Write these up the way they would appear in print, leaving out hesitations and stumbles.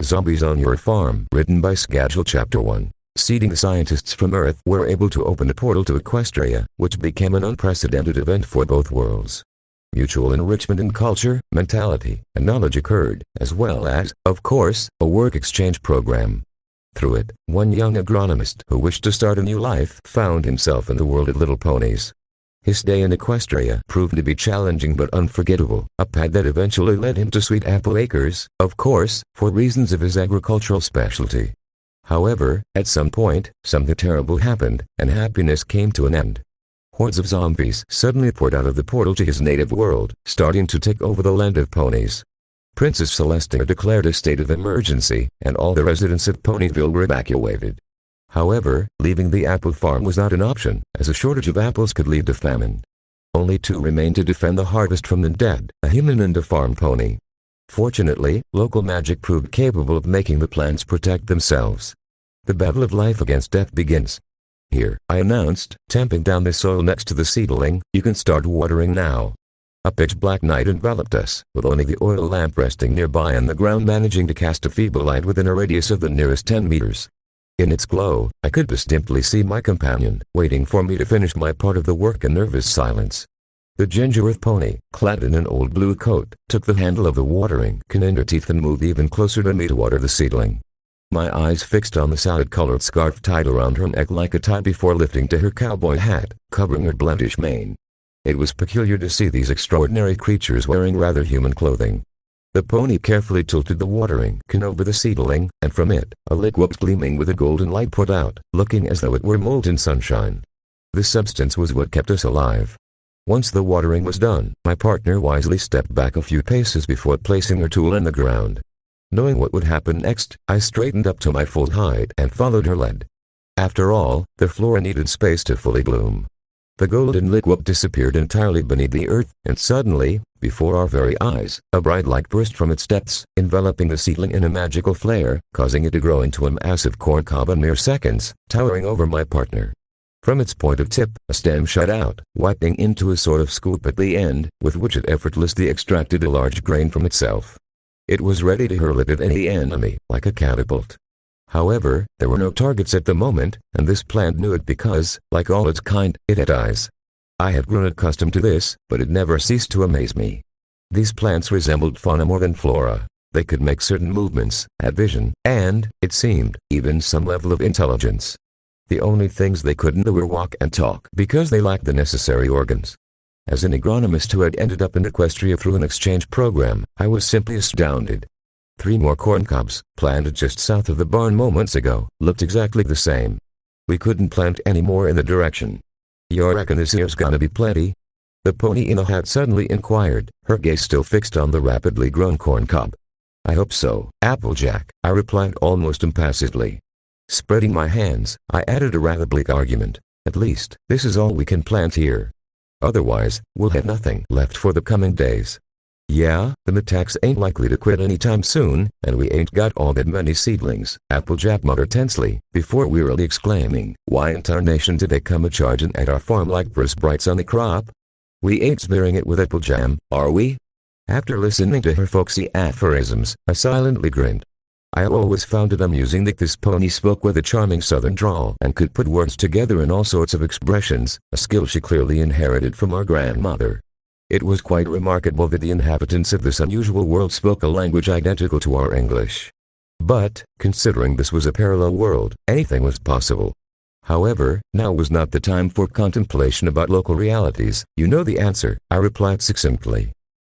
Zombies on Your Farm, written by Schedule Chapter 1. Seeding scientists from Earth were able to open a portal to Equestria, which became an unprecedented event for both worlds. Mutual enrichment in culture, mentality, and knowledge occurred, as well as, of course, a work exchange program. Through it, one young agronomist who wished to start a new life found himself in the world of little ponies. His stay in Equestria proved to be challenging but unforgettable, a path that eventually led him to Sweet Apple Acres, of course, for reasons of his agricultural specialty. However, at some point, something terrible happened, and happiness came to an end. Hordes of zombies suddenly poured out of the portal to his native world, starting to take over the land of ponies. Princess Celestia declared a state of emergency, and all the residents of Ponyville were evacuated. However, leaving the apple farm was not an option, as a shortage of apples could lead to famine. Only two remained to defend the harvest from the dead, a human and a farm pony. Fortunately, local magic proved capable of making the plants protect themselves. The battle of life against death begins. Here, I announced, tamping down the soil next to the seedling, you can start watering now. A pitch-black night enveloped us, with only the oil lamp resting nearby and the ground managing to cast a feeble light within a radius of the nearest 10 meters. In its glow, I could distinctly see my companion, waiting for me to finish my part of the work in nervous silence. The ginger-earth pony, clad in an old blue coat, took the handle of the watering can in her teeth and moved even closer to me to water the seedling. My eyes fixed on the salad-colored scarf tied around her neck like a tie before lifting to her cowboy hat, covering her blondish mane. It was peculiar to see these extraordinary creatures wearing rather human clothing. The pony carefully tilted the watering can over the seedling, and from it, a liquid gleaming with a golden light poured out, looking as though it were molten sunshine. This substance was what kept us alive. Once the watering was done, my partner wisely stepped back a few paces before placing her tool in the ground. Knowing what would happen next, I straightened up to my full height and followed her lead. After all, the flora needed space to fully bloom. The golden liquid disappeared entirely beneath the earth, and suddenly, before our very eyes, a bright light burst from its depths, enveloping the seedling in a magical flare, causing it to grow into a massive corn cob in mere seconds, towering over my partner. From its pointed tip, a stem shot out, wiping into a sort of scoop at the end, with which it effortlessly extracted a large grain from itself. It was ready to hurl it at any enemy, like a catapult. However, there were no targets at the moment, and this plant knew it because, like all its kind, it had eyes. I had grown accustomed to this, but it never ceased to amaze me. These plants resembled fauna more than flora. They could make certain movements, had vision, and, it seemed, even some level of intelligence. The only things they couldn't do were walk and talk because they lacked the necessary organs. As an agronomist who had ended up in Equestria through an exchange program, I was simply astounded. 3 more corn cobs, planted just south of the barn moments ago, looked exactly the same. We couldn't plant any more in the direction. You reckon this here's gonna be plenty? The pony in a hat suddenly inquired, her gaze still fixed on the rapidly grown corn cob. I hope so, Applejack, I replied almost impassively. Spreading my hands, I added a rather bleak argument. At least, this is all we can plant here. Otherwise, we'll have nothing left for the coming days. Yeah, the Metax ain't likely to quit anytime soon, and we ain't got all that many seedlings, Applejack muttered tensely, before wearily exclaiming, why in tarnation did they come a-charging at our farm like Brights on the crop? We ain't sparing it with Applejam, are we? After listening to her folksy aphorisms, I silently grinned. I always found it amusing that this pony spoke with a charming southern drawl and could put words together in all sorts of expressions, a skill she clearly inherited from our grandmother. It was quite remarkable that the inhabitants of this unusual world spoke a language identical to our English. But, considering this was a parallel world, anything was possible. However, now was not the time for contemplation about local realities. You know the answer, I replied succinctly.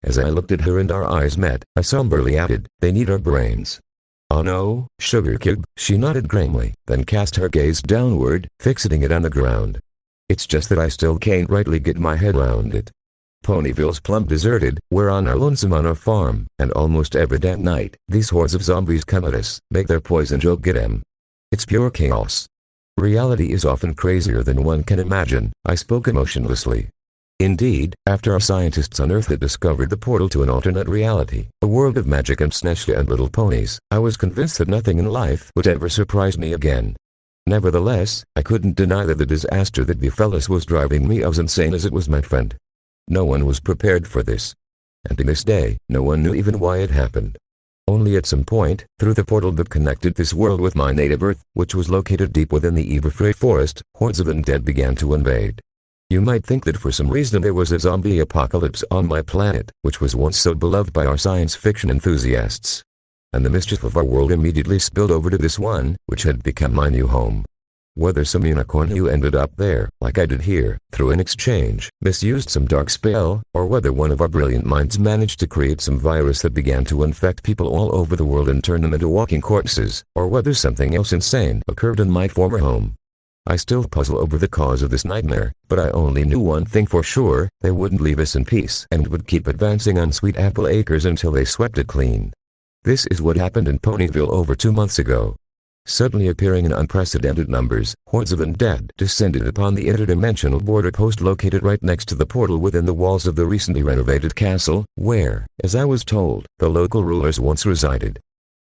As I looked at her and our eyes met, I somberly added, they need our brains. Oh no, sugar cube, she nodded grimly, then cast her gaze downward, fixating it on the ground. It's just that I still can't rightly get my head around it. Ponyville's plumb deserted, we're on our lonesome on our farm, and almost every damn night, these hordes of zombies come at us, make their poison joke get 'em. It's pure chaos. Reality is often crazier than one can imagine, I spoke emotionlessly. Indeed, after our scientists on Earth had discovered the portal to an alternate reality, a world of magic and Sneschka and little ponies, I was convinced that nothing in life would ever surprise me again. Nevertheless, I couldn't deny that the disaster that befell us was driving me as insane as it was my friend. No one was prepared for this. And to this day, no one knew even why it happened. Only at some point, through the portal that connected this world with my native Earth, which was located deep within the Everfree forest, hordes of undead began to invade. You might think that for some reason there was a zombie apocalypse on my planet, which was once so beloved by our science fiction enthusiasts. And the mischief of our world immediately spilled over to this one, which had become my new home. Whether some unicorn who ended up there, like I did here, through an exchange, misused some dark spell, or whether one of our brilliant minds managed to create some virus that began to infect people all over the world and turn them into walking corpses, or whether something else insane occurred in my former home. I still puzzle over the cause of this nightmare, but I only knew one thing for sure: they wouldn't leave us in peace and would keep advancing on Sweet Apple Acres until they swept it clean. This is what happened in Ponyville over 2 months ago. Suddenly appearing in unprecedented numbers, hordes of undead descended upon the interdimensional border post located right next to the portal within the walls of the recently renovated castle, where, as I was told, the local rulers once resided.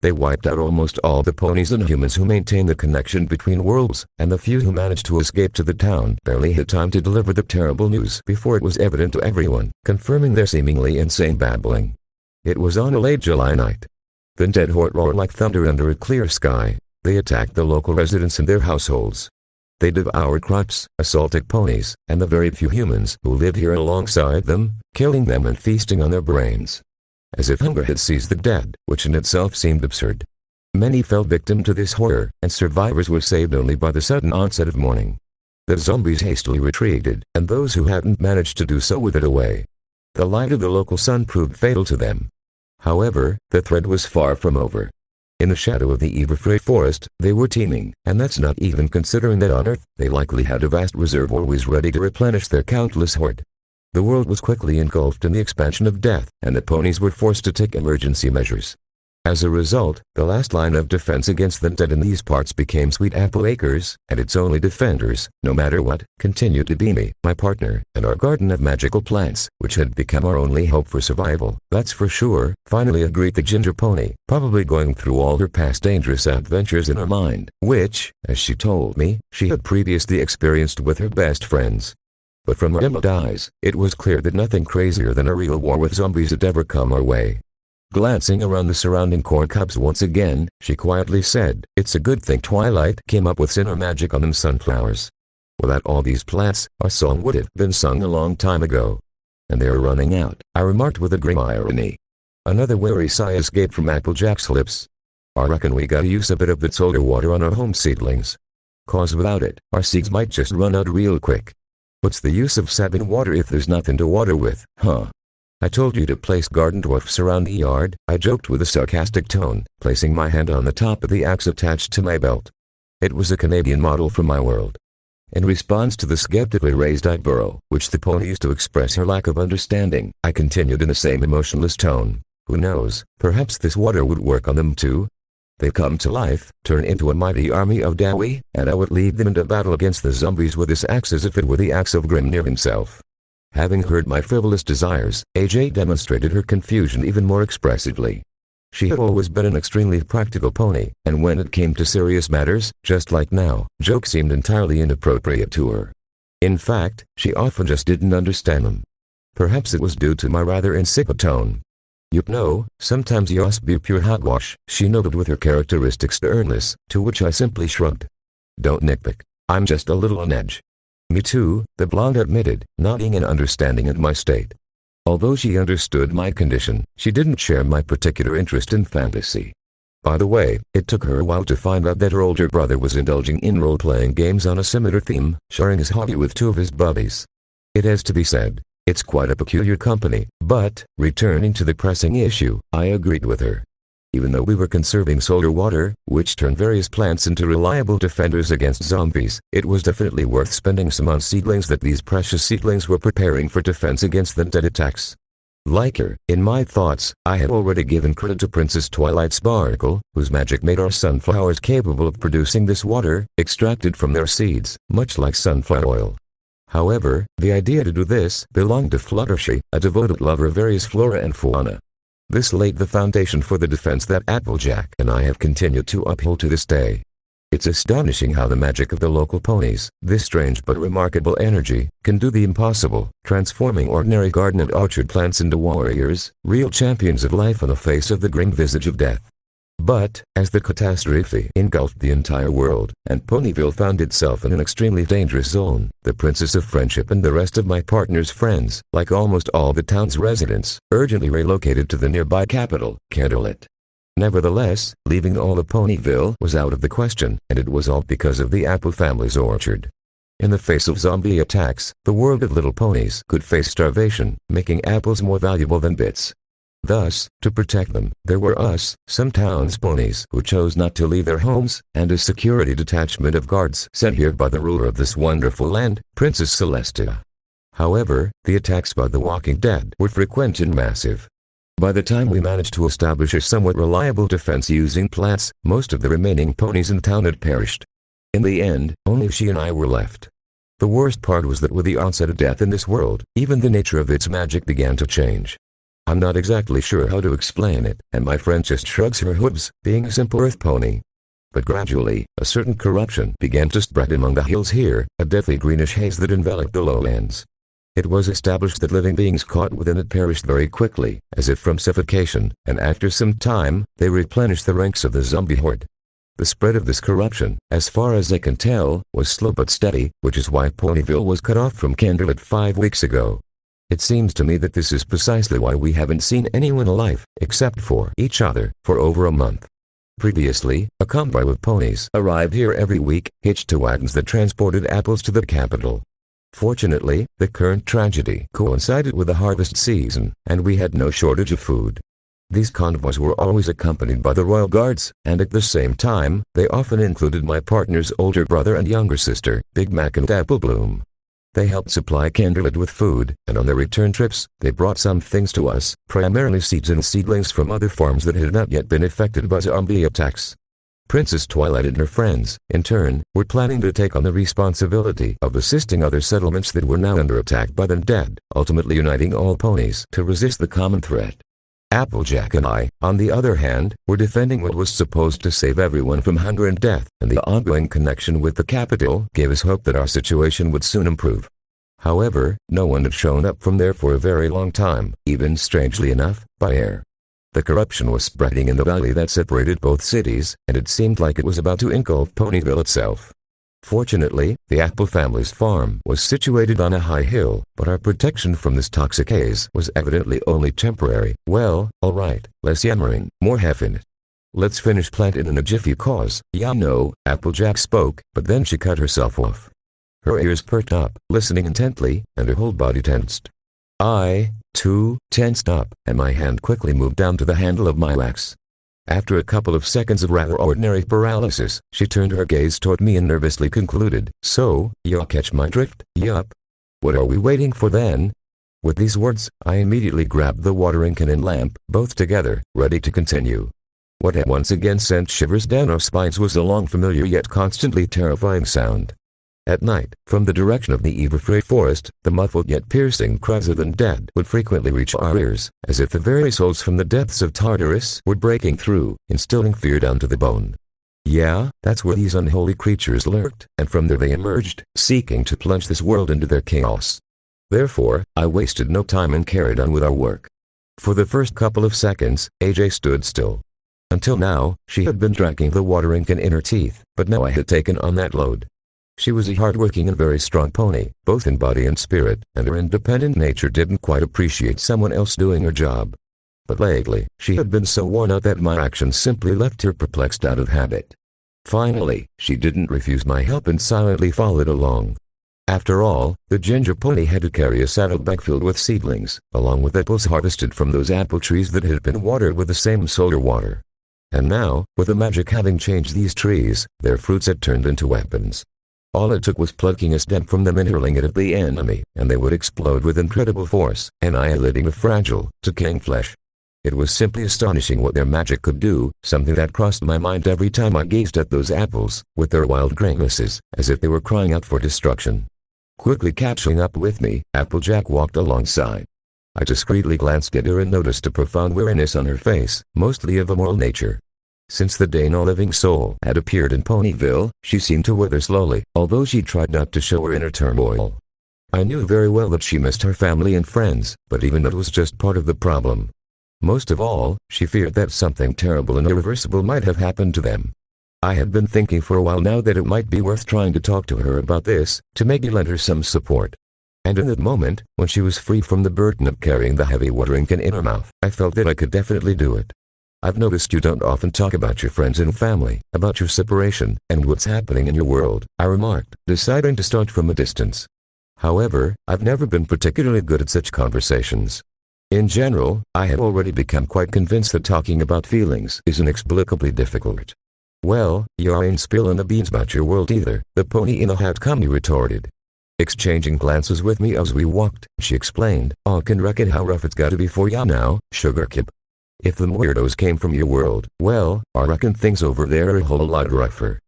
They wiped out almost all the ponies and humans who maintain the connection between worlds, and the few who managed to escape to the town barely had time to deliver the terrible news before it was evident to everyone, confirming their seemingly insane babbling. It was on a late July night. The undead horde roared like thunder under a clear sky. They attacked the local residents and their households. They devoured crops, assaulted ponies, and the very few humans who lived here alongside them, killing them and feasting on their brains. As if hunger had seized the dead, which in itself seemed absurd. Many fell victim to this horror, and survivors were saved only by the sudden onset of morning. The zombies hastily retreated, and those who hadn't managed to do so withered away. The light of the local sun proved fatal to them. However, the threat was far from over. In the shadow of the Everfree forest, they were teeming, and that's not even considering that on Earth, they likely had a vast reserve always ready to replenish their countless horde. The world was quickly engulfed in the expansion of death, and the ponies were forced to take emergency measures. As a result, the last line of defense against the undead in these parts became Sweet Apple Acres, and its only defenders, no matter what, continued to be me, my partner, and our garden of magical plants, which had become our only hope for survival. That's for sure, finally agreed the ginger pony, probably going through all her past dangerous adventures in her mind, which, as she told me, she had previously experienced with her best friends. But from her emerald eyes, it was clear that nothing crazier than a real war with zombies had ever come our way. Glancing around the surrounding corn cobs once again, she quietly said, "It's a good thing Twilight came up with sinner magic on them sunflowers. Without all these plants, our song would have been sung a long time ago." "And they're running out," I remarked with a grim irony. Another weary sigh escaped from Applejack's lips. "I reckon we gotta use a bit of that solar water on our home seedlings. 'Cause without it, our seeds might just run out real quick. What's the use of sapping water if there's nothing to water with, huh? I told you to place garden dwarfs around the yard," I joked with a sarcastic tone, placing my hand on the top of the axe attached to my belt. It was a Canadian model from my world. In response to the skeptically raised eyebrow, which the pony used to express her lack of understanding, I continued in the same emotionless tone. "Who knows, perhaps this water would work on them too. They come to life, turn into a mighty army of Dowie, and I would lead them into battle against the zombies with this axe as if it were the axe of Grimnir himself." Having heard my frivolous desires, AJ demonstrated her confusion even more expressively. She had always been an extremely practical pony, and when it came to serious matters, just like now, jokes seemed entirely inappropriate to her. In fact, she often just didn't understand them. Perhaps it was due to my rather insipid tone. "You know, sometimes you must be pure hogwash," she noted with her characteristic sternness, to which I simply shrugged. "Don't nitpick. I'm just a little on edge." "Me too," the blonde admitted, nodding in understanding at my state. Although she understood my condition, she didn't share my particular interest in fantasy. By the way, it took her a while to find out that her older brother was indulging in role-playing games on a similar theme, sharing his hobby with 2 of his buddies. It has to be said, it's quite a peculiar company, but, returning to the pressing issue, I agreed with her. Even though we were conserving solar water, which turned various plants into reliable defenders against zombies, it was definitely worth spending some on seedlings that these precious seedlings were preparing for defense against the undead attacks. Like her, in my thoughts, I had already given credit to Princess Twilight Sparkle, whose magic made our sunflowers capable of producing this water, extracted from their seeds, much like sunflower oil. However, the idea to do this belonged to Fluttershy, a devoted lover of various flora and fauna. This laid the foundation for the defense that Applejack and I have continued to uphold to this day. It's astonishing how the magic of the local ponies, this strange but remarkable energy, can do the impossible, transforming ordinary garden and orchard plants into warriors, real champions of life on the face of the grim visage of death. But, as the catastrophe engulfed the entire world, and Ponyville found itself in an extremely dangerous zone, the Princess of Friendship and the rest of my partner's friends, like almost all the town's residents, urgently relocated to the nearby capital, Candlelit. Nevertheless, leaving all of Ponyville was out of the question, and it was all because of the Apple family's orchard. In the face of zombie attacks, the world of little ponies could face starvation, making apples more valuable than bits. Thus, to protect them, there were us, some town's ponies who chose not to leave their homes, and a security detachment of guards sent here by the ruler of this wonderful land, Princess Celestia. However, the attacks by the Walking Dead were frequent and massive. By the time we managed to establish a somewhat reliable defense using plants, most of the remaining ponies in town had perished. In the end, only she and I were left. The worst part was that with the onset of death in this world, even the nature of its magic began to change. I'm not exactly sure how to explain it, and my friend just shrugs her hooves, being a simple earth pony. But gradually, a certain corruption began to spread among the hills here, a deathly greenish haze that enveloped the lowlands. It was established that living beings caught within it perished very quickly, as if from suffocation, and after some time, they replenished the ranks of the zombie horde. The spread of this corruption, as far as I can tell, was slow but steady, which is why Ponyville was cut off from Candlelit 5 weeks ago. It seems to me that this is precisely why we haven't seen anyone alive, except for each other, for over a month. Previously, a convoy of ponies arrived here every week, hitched to wagons that transported apples to the capital. Fortunately, the current tragedy coincided with the harvest season, and we had no shortage of food. These convoys were always accompanied by the royal guards, and at the same time, they often included my partner's older brother and younger sister, Big Mac and Apple Bloom. They helped supply Candlelit with food, and on their return trips, they brought some things to us, primarily seeds and seedlings from other farms that had not yet been affected by zombie attacks. Princess Twilight and her friends, in turn, were planning to take on the responsibility of assisting other settlements that were now under attack by the undead, ultimately uniting all ponies to resist the common threat. Applejack and I, on the other hand, were defending what was supposed to save everyone from hunger and death, and the ongoing connection with the capital gave us hope that our situation would soon improve. However, no one had shown up from there for a very long time, even strangely enough, by air. The corruption was spreading in the valley that separated both cities, and it seemed like it was about to engulf Ponyville itself. Fortunately, the Apple family's farm was situated on a high hill, but our protection from this toxic haze was evidently only temporary. Well, alright, less yammering, more hef in it. Let's finish planting in a jiffy cause, ya know, Applejack spoke, but then she cut herself off. Her ears perked up, listening intently, and her whole body tensed. I, too, tensed up, and my hand quickly moved down to the handle of my axe. After a couple of seconds of rather ordinary paralysis, she turned her gaze toward me and nervously concluded, "So, you catch my drift, yup? What are we waiting for then?" With these words, I immediately grabbed the watering can and lamp, both together, ready to continue. What had once again sent shivers down our spines was a long familiar yet constantly terrifying sound. At night, from the direction of the Everfree forest, the muffled yet piercing cries of the undead would frequently reach our ears, as if the very souls from the depths of Tartarus were breaking through, instilling fear down to the bone. Yeah, that's where these unholy creatures lurked, and from there they emerged, seeking to plunge this world into their chaos. Therefore, I wasted no time and carried on with our work. For the first couple of seconds, AJ stood still. Until now, she had been dragging the watering can in her teeth, but now I had taken on that load. She was a hard-working and very strong pony, both in body and spirit, and her independent nature didn't quite appreciate someone else doing her job. But lately, she had been so worn out that my actions simply left her perplexed out of habit. Finally, she didn't refuse my help and silently followed along. After all, the ginger pony had to carry a saddlebag filled with seedlings, along with apples harvested from those apple trees that had been watered with the same solar water. And now, with the magic having changed these trees, their fruits had turned into weapons. All it took was plucking a stem from them and hurling it at the enemy, and they would explode with incredible force, annihilating the fragile, decaying flesh. It was simply astonishing what their magic could do, something that crossed my mind every time I gazed at those apples, with their wild grimaces, as if they were crying out for destruction. Quickly catching up with me, Applejack walked alongside. I discreetly glanced at her and noticed a profound weariness on her face, mostly of a moral nature. Since the day no living soul had appeared in Ponyville, she seemed to wither slowly, although she tried not to show her inner turmoil. I knew very well that she missed her family and friends, but even that was just part of the problem. Most of all, she feared that something terrible and irreversible might have happened to them. I had been thinking for a while now that it might be worth trying to talk to her about this, to maybe lend her some support. And in that moment, when she was free from the burden of carrying the heavy watering can in her mouth, I felt that I could definitely do it. I've noticed you don't often talk about your friends and family, about your separation, and what's happening in your world, I remarked, deciding to start from a distance. However, I've never been particularly good at such conversations. In general, I have already become quite convinced that talking about feelings is inexplicably difficult. Well, you ain't spilling the beans about your world either, the pony in the hat calmly retorted. Exchanging glances with me as we walked, she explained, I can reckon how rough it's gotta be for ya now, sugar kip. If them weirdos came from your world, well, I reckon things over there are a whole lot rougher.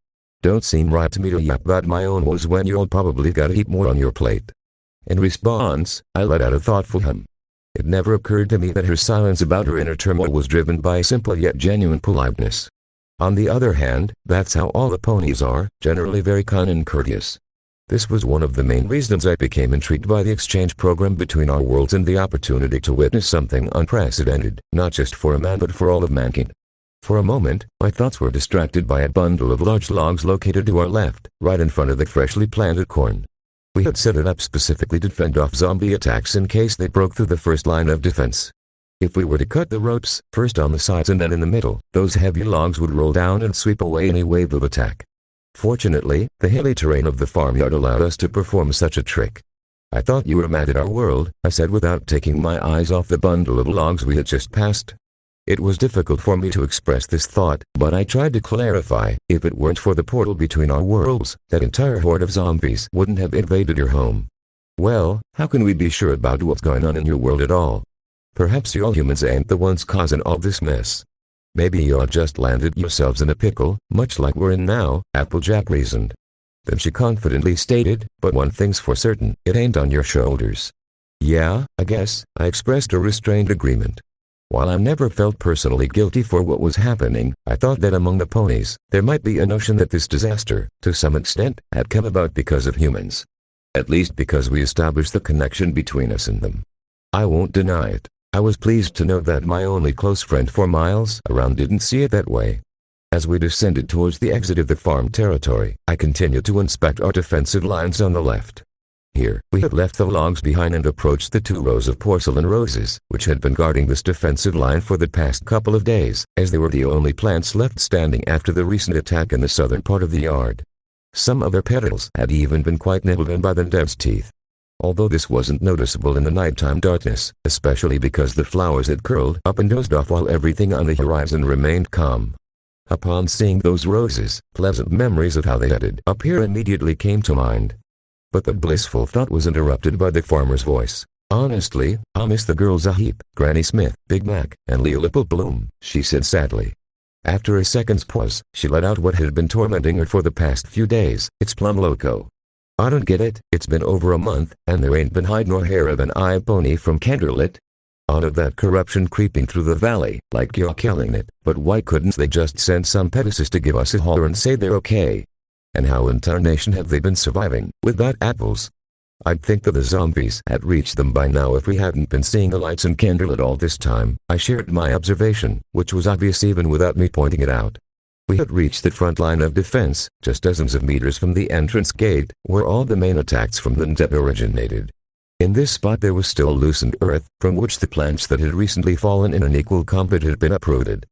Don't seem right to me to yap about my own woes when you'll probably got a heap more on your plate. In response, I let out a thoughtful hum. It never occurred to me that her silence about her inner turmoil was driven by a simple yet genuine politeness. On the other hand, that's how all the ponies are, generally very kind and courteous. This was one of the main reasons I became intrigued by the exchange program between our worlds and the opportunity to witness something unprecedented, not just for a man but for all of mankind. For a moment, my thoughts were distracted by a bundle of large logs located to our left, right in front of the freshly planted corn. We had set it up specifically to fend off zombie attacks in case they broke through the first line of defense. If we were to cut the ropes, first on the sides and then in the middle, those heavy logs would roll down and sweep away any wave of attack. Fortunately, the hilly terrain of the farmyard allowed us to perform such a trick. I thought you were mad at our world, I said without taking my eyes off the bundle of logs we had just passed. It was difficult for me to express this thought, but I tried to clarify, if it weren't for the portal between our worlds, that entire horde of zombies wouldn't have invaded your home. Well, how can we be sure about what's going on in your world at all? Perhaps you all humans ain't the ones causing all this mess. Maybe you all just landed yourselves in a pickle, much like we're in now, Applejack reasoned. Then she confidently stated, but one thing's for certain, it ain't on your shoulders. Yeah, I guess, I expressed a restrained agreement. While I never felt personally guilty for what was happening, I thought that among the ponies, there might be a notion that this disaster, to some extent, had come about because of humans. At least because we established the connection between us and them. I won't deny it. I was pleased to know that my only close friend for miles around didn't see it that way. As we descended towards the exit of the farm territory, I continued to inspect our defensive lines on the left. Here, we had left the logs behind and approached the 2 rows of porcelain roses, which had been guarding this defensive line for the past couple of days, as they were the only plants left standing after the recent attack in the southern part of the yard. Some of their petals had even been quite nibbled in by the dead's teeth. Although this wasn't noticeable in the nighttime darkness, especially because the flowers had curled up and dozed off while everything on the horizon remained calm. Upon seeing those roses, pleasant memories of how they ended up here immediately came to mind. But the blissful thought was interrupted by the farmer's voice. Honestly, I miss the girls a heap, Granny Smith, Big Mac, and Leolipple Bloom, she said sadly. After a second's pause, she let out what had been tormenting her for the past few days, it's plumb loco. I don't get it, it's been over a month, and there ain't been hide nor hair of an iPony from Kenderlit. All of that corruption creeping through the valley, like you're killing it, but why couldn't they just send some pedicist to give us a holler and say they're okay? And how in tarnation have they been surviving, without apples? I'd think that the zombies had reached them by now if we hadn't been seeing the lights in Kenderlit all this time. I shared my observation, which was obvious even without me pointing it out. We had reached the front line of defense, just dozens of meters from the entrance gate, where all the main attacks from the undead originated. In this spot there was still loosened earth, from which the plants that had recently fallen in unequal combat had been uprooted.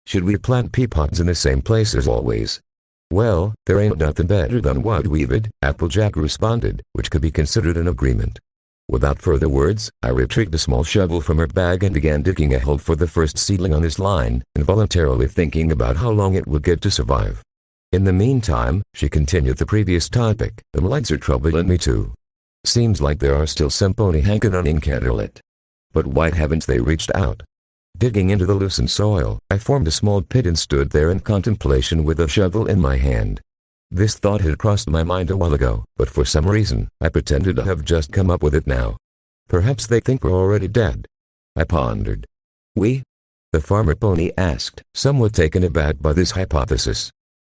Should we plant pea pods in the same place as always? Well, there ain't nothing better than what we did, Applejack responded, which could be considered an agreement. Without further words, I retrieved a small shovel from her bag and began digging a hole for the first seedling on his line, involuntarily thinking about how long it would get to survive. In the meantime, she continued the previous topic, the lights are troubling me too. Seems like there are still some pony hanging on in Kenderlit. But why haven't they reached out? Digging into the loosened soil, I formed a small pit and stood there in contemplation with a shovel in my hand. This thought had crossed my mind a while ago, but for some reason, I pretended to have just come up with it now. Perhaps they think we're already dead. I pondered. We? the farmer pony asked, somewhat taken aback by this hypothesis.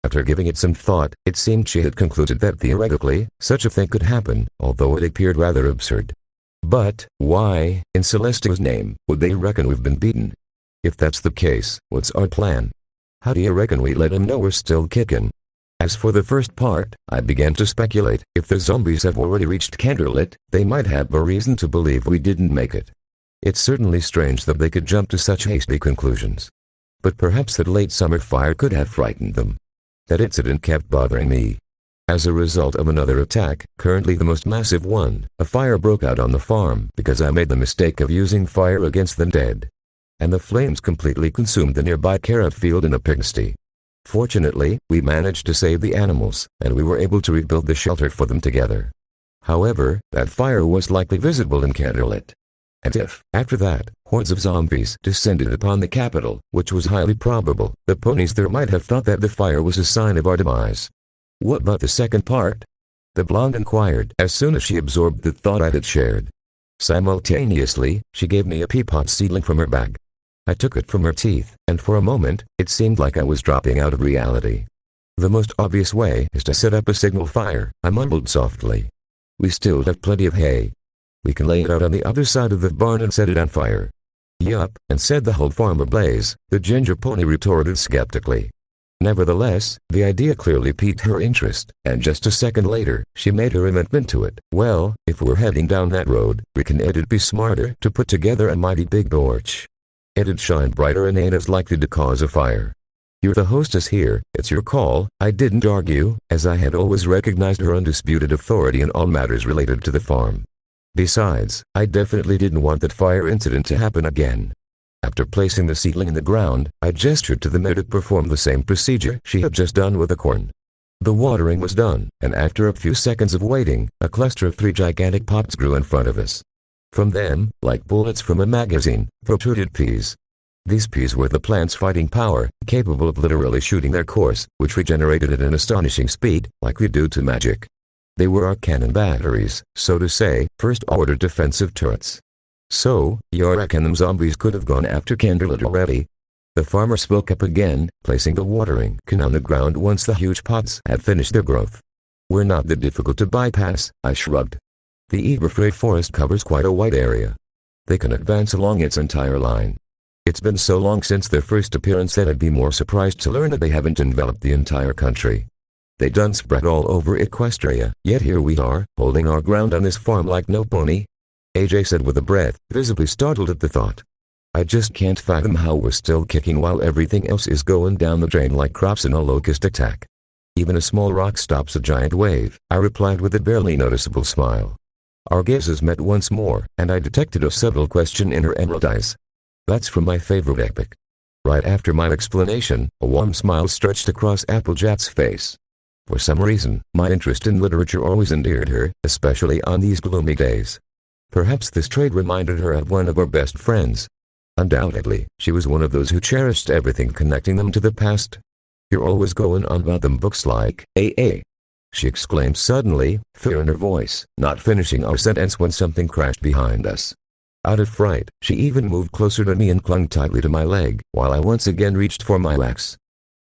After giving it some thought, it seemed she had concluded that theoretically, such a thing could happen, although it appeared rather absurd. But, why, in Celestia's name, would they reckon we've been beaten? If that's the case, what's our plan? How do you reckon we let him know we're still kicking? As for the first part, I began to speculate, if the zombies have already reached Candlelit, they might have a reason to believe we didn't make it. It's certainly strange that they could jump to such hasty conclusions. But perhaps that late summer fire could have frightened them. That incident kept bothering me. As a result of another attack, currently the most massive one, a fire broke out on the farm because I made the mistake of using fire against the dead. And the flames completely consumed the nearby carrot field and a pigsty. Fortunately, we managed to save the animals, and we were able to rebuild the shelter for them together. However, that fire was likely visible in Candlelit. And if, after that, hordes of zombies descended upon the capital, which was highly probable, the ponies there might have thought that the fire was a sign of our demise. What about the second part? The blonde inquired as soon as she absorbed the thought I had shared. Simultaneously, she gave me a peapod seedling from her bag. I took it from her teeth, and for a moment, it seemed like I was dropping out of reality. The most obvious way is to set up a signal fire, I mumbled softly. We still have plenty of hay. We can lay it out on the other side of the barn and set it on fire. Yup, and set the whole farm ablaze, the ginger pony retorted skeptically. Nevertheless, the idea clearly piqued her interest, and just a second later, she made her amendment to it. Well, if we're heading down that road, reckon it'd be smarter to put together a mighty big torch. It'd shine brighter and ain't as likely to cause a fire. You're the hostess here, it's your call, I didn't argue, as I had always recognized her undisputed authority in all matters related to the farm. Besides, I definitely didn't want that fire incident to happen again. After placing the seedling in the ground, I gestured to the mare to perform the same procedure she had just done with the corn. The watering was done, and after a few seconds of waiting, a cluster of 3 gigantic pots grew in front of us. From them, like bullets from a magazine, protruded peas. These peas were the plant's fighting power, capable of literally shooting their course, which regenerated at an astonishing speed, likely due to magic. They were our cannon batteries, so to say, first-order defensive turrets. So, you reckon them zombies could have gone after Candlelit already? The farmer spoke up again, placing the watering can on the ground once the huge pots had finished their growth. We're not that difficult to bypass, I shrugged. The Everfrey forest covers quite a wide area. They can advance along its entire line. It's been so long since their first appearance that I'd be more surprised to learn that they haven't enveloped the entire country. They done spread all over Equestria, yet here we are, holding our ground on this farm like no pony. AJ said with a breath, visibly startled at the thought. I just can't fathom how we're still kicking while everything else is going down the drain like crops in a locust attack. Even a small rock stops a giant wave, I replied with a barely noticeable smile. Our gazes met once more, and I detected a subtle question in her emerald eyes. That's from my favorite epic. Right after my explanation, a warm smile stretched across Applejack's face. For some reason, my interest in literature always endeared her, especially on these gloomy days. Perhaps this trait reminded her of one of our best friends. Undoubtedly, she was one of those who cherished everything connecting them to the past. You're always going on about them books like A.A. She exclaimed suddenly, fear in her voice, not finishing our sentence when something crashed behind us. Out of fright, she even moved closer to me and clung tightly to my leg, while I once again reached for my axe.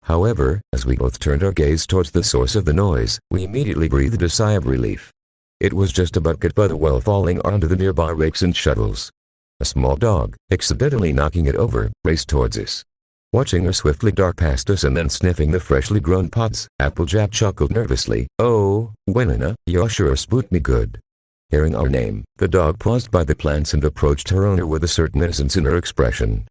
However, as we both turned our gaze towards the source of the noise, we immediately breathed a sigh of relief. It was just a bucket by the well falling onto the nearby rakes and shuttles. A small dog, accidentally knocking it over, raced towards us. Watching her swiftly dart past us and then sniffing the freshly grown pots, Applejack chuckled nervously. Oh, Winona, you sure spooked me good. Hearing our name, the dog paused by the plants and approached her owner with a certain innocence in her expression.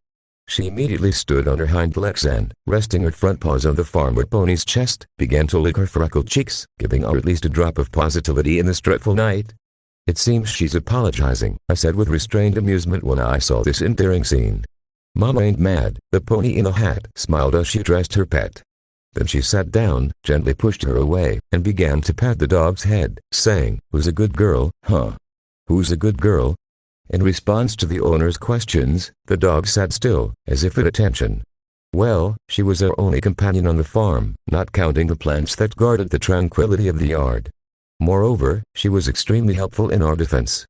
She immediately stood on her hind legs and, resting her front paws on the farmer pony's chest, began to lick her freckled cheeks, giving her at least a drop of positivity in this dreadful night. It seems she's apologizing, I said with restrained amusement when I saw this endearing scene. Mama ain't mad, the pony in the hat smiled as she dressed her pet. Then she sat down, gently pushed her away, and began to pat the dog's head, saying, "Who's a good girl, huh? Who's a good girl?" In response to the owner's questions, the dog sat still, as if at attention. Well, she was our only companion on the farm, not counting the plants that guarded the tranquility of the yard. Moreover, she was extremely helpful in our defense.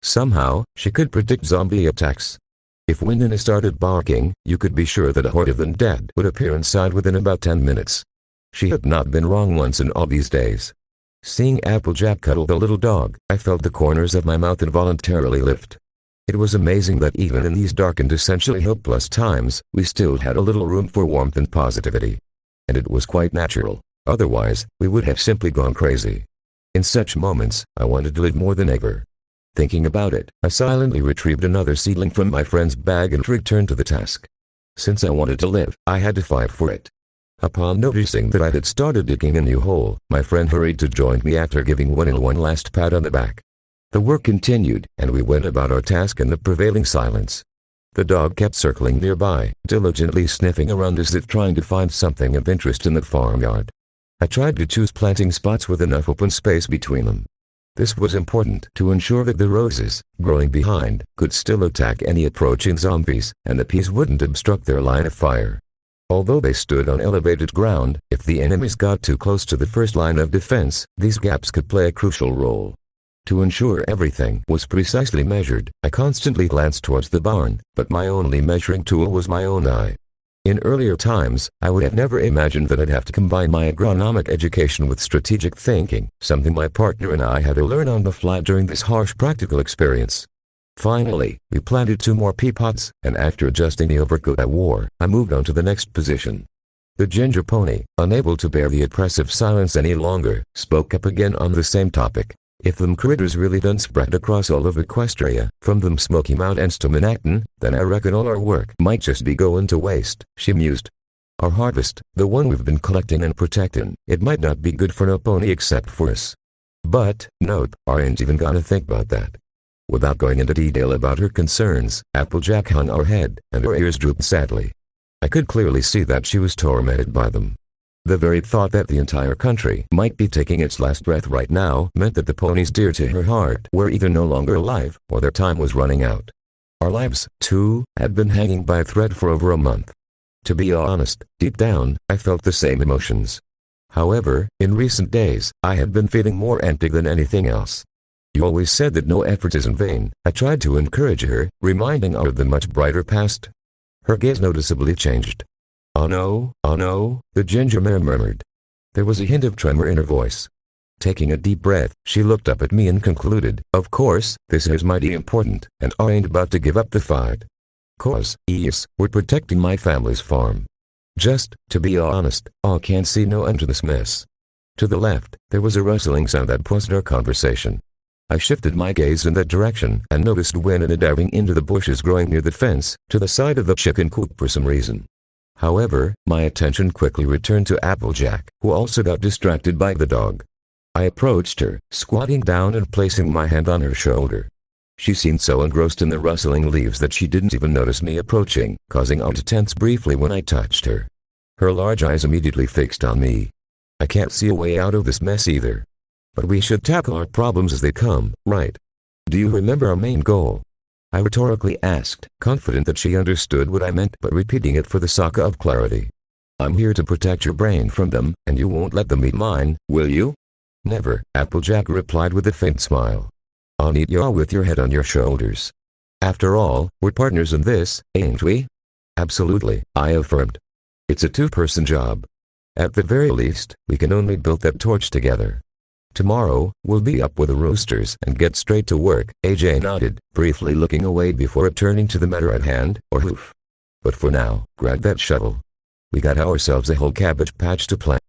Somehow, she could predict zombie attacks. If Windina started barking, you could be sure that a horde of undead would appear inside within about 10 minutes. She had not been wrong once in all these days. Seeing Applejack cuddle the little dog, I felt the corners of my mouth involuntarily lift. It was amazing that even in these dark and essentially hopeless times, we still had a little room for warmth and positivity. And it was quite natural. Otherwise, we would have simply gone crazy. In such moments, I wanted to live more than ever. Thinking about it, I silently retrieved another seedling from my friend's bag and returned to the task. Since I wanted to live, I had to fight for it. Upon noticing that I had started digging a new hole, my friend hurried to join me after giving Wendell one last pat on the back. The work continued, and we went about our task in the prevailing silence. The dog kept circling nearby, diligently sniffing around as if trying to find something of interest in the farmyard. I tried to choose planting spots with enough open space between them. This was important to ensure that the roses, growing behind, could still attack any approaching zombies, and the peas wouldn't obstruct their line of fire. Although they stood on elevated ground, if the enemies got too close to the first line of defense, these gaps could play a crucial role. To ensure everything was precisely measured, I constantly glanced towards the barn, but my only measuring tool was my own eye. In earlier times, I would have never imagined that I'd have to combine my agronomic education with strategic thinking, something my partner and I had to learn on the fly during this harsh practical experience. Finally, we planted 2 more pea pods, and after adjusting the overcoat I wore, I moved on to the next position. The ginger pony, unable to bear the oppressive silence any longer, spoke up again on the same topic. If them critters really done spread across all of Equestria, from them Smoky Mountains to Manhattan, then I reckon all our work might just be going to waste, she mused. Our harvest, the one we've been collecting and protecting, it might not be good for no pony except for us. But, nope, I ain't even gonna think about that. Without going into detail about her concerns, Applejack hung her head, and her ears drooped sadly. I could clearly see that she was tormented by them. The very thought that the entire country might be taking its last breath right now meant that the ponies dear to her heart were either no longer alive, or their time was running out. Our lives, too, had been hanging by a thread for over a month. To be honest, deep down, I felt the same emotions. However, in recent days, I had been feeling more empty than anything else. You always said that no effort is in vain, I tried to encourage her, reminding her of the much brighter past. Her gaze noticeably changed. Oh no, the ginger mare murmured. There was a hint of tremor in her voice. Taking a deep breath, she looked up at me and concluded, of course, this is mighty important, and I ain't about to give up the fight. 'Cause, yes, we're protecting my family's farm. Just, to be honest, I can't see no end to this mess. To the left, there was a rustling sound that paused our conversation. I shifted my gaze in that direction and noticed Wendell diving into the bushes growing near the fence, to the side of the chicken coop for some reason. However, my attention quickly returned to Applejack, who also got distracted by the dog. I approached her, squatting down and placing my hand on her shoulder. She seemed so engrossed in the rustling leaves that she didn't even notice me approaching, causing her to tense briefly when I touched her. Her large eyes immediately fixed on me. I can't see a way out of this mess either. But we should tackle our problems as they come, right? Do you remember our main goal? I rhetorically asked, confident that she understood what I meant but repeating it for the sake of clarity. I'm here to protect your brain from them, and you won't let them eat mine, will you? Never, Applejack replied with a faint smile. I'll eat you with your head on your shoulders. After all, we're partners in this, ain't we? Absolutely, I affirmed. It's a 2-person job. At the very least, we can only build that torch together. Tomorrow, we'll be up with the roosters and get straight to work, AJ nodded, briefly looking away before returning to the matter at hand, or hoof. But for now, grab that shovel. We got ourselves a whole cabbage patch to plant.